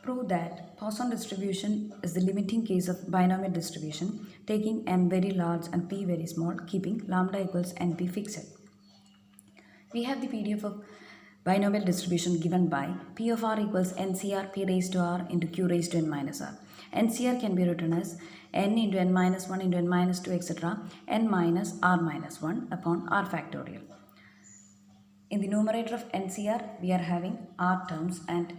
Prove that Poisson distribution is the limiting case of binomial distribution, taking m very large and p very small, keeping lambda equals np fixed. We have the PDF of binomial distribution given by P of r equals NCR P raised to r into Q raised to n minus r. NCR can be written as n into n minus 1 into n minus 2 etc. n minus r minus 1 upon r factorial. In the numerator of NCR, we are having r terms, and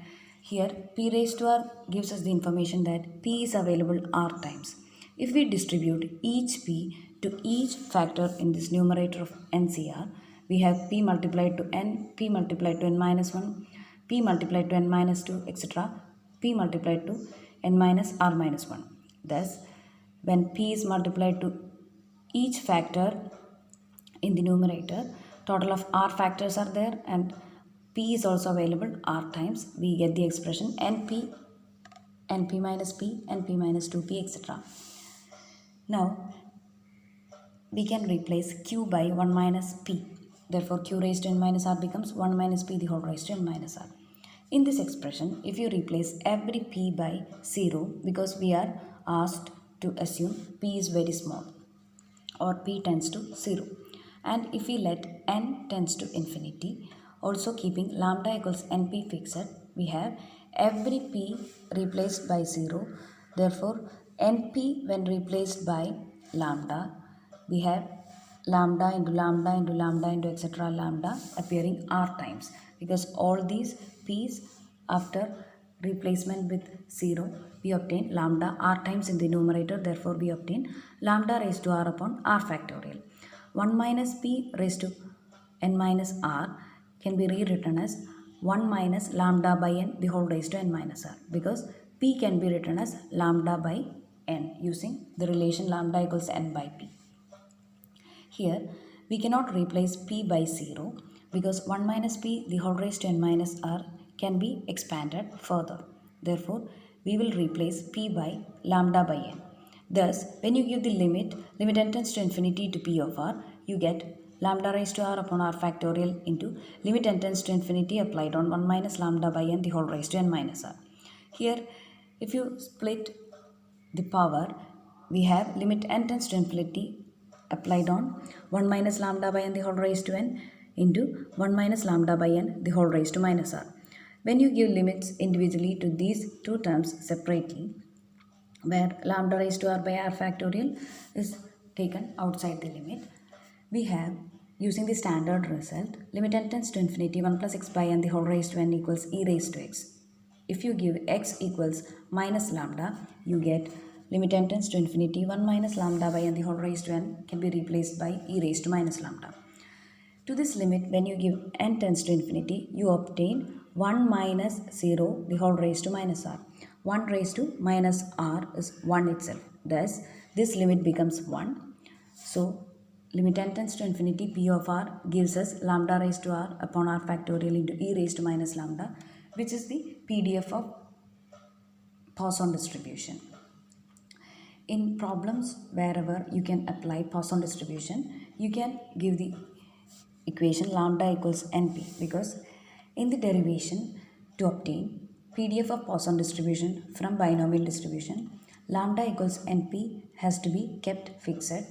here p raised to r gives us the information that p is available r times. If we distribute each p to each factor in this numerator of NCR, we have p multiplied to n, p multiplied to n minus 1, p multiplied to n minus 2, etc., p multiplied to n minus r minus 1. Thus, when p is multiplied to each factor in the numerator, total of r factors are there and p is also available r times, we get the expression np minus p, np minus 2p, etc. Now, we can replace q by 1 minus p. Therefore, q raised to n minus r becomes 1 minus p the whole raised to n minus r. In this expression, if you replace every p by 0, because we are asked to assume p is very small or p tends to 0, and if we let n tends to infinity, also keeping lambda equals np fixed, we have every p replaced by 0. Therefore, np when replaced by lambda, we have lambda into lambda into lambda into etc. lambda appearing r times, because all these p's after replacement with 0, we obtain lambda r times in the numerator. Therefore, we obtain lambda raised to r upon r factorial. 1 minus p raised to n minus r can be rewritten as 1 minus lambda by n the whole raised to n minus r, because p can be written as lambda by n using the relation lambda equals n by p. Here, we cannot replace p by 0 because 1 minus p the whole raised to n minus r can be expanded further. Therefore, we will replace p by lambda by n. Thus, when you give the limit n tends to infinity to p of r, you get lambda raised to r upon r factorial into limit n tends to infinity applied on 1 minus lambda by n the whole raised to n minus r. Here, if you split the power, we have limit n tends to infinity applied on 1 minus lambda by n the whole raised to n into 1 minus lambda by n the whole raised to minus r. When you give limits individually to these two terms separately, where lambda raised to r by r factorial is taken outside the limit, we have, using the standard result, limit n tends to infinity 1 plus x by n the whole raised to n equals e raised to x. If you give x equals minus lambda, you get limit n tends to infinity 1 minus lambda by n the whole raised to n can be replaced by e raised to minus lambda. To this limit, when you give n tends to infinity, you obtain 1 minus 0 the whole raised to minus r. 1 raised to minus r is 1 itself. Thus, this limit becomes 1. So, limit n tends to infinity p of r gives us lambda raised to r upon r factorial into e raised to minus lambda, which is the PDF of Poisson distribution. In problems wherever you can apply Poisson distribution, you can give the equation lambda equals np, because in the derivation to obtain PDF of Poisson distribution from binomial distribution, lambda equals np has to be kept fixed,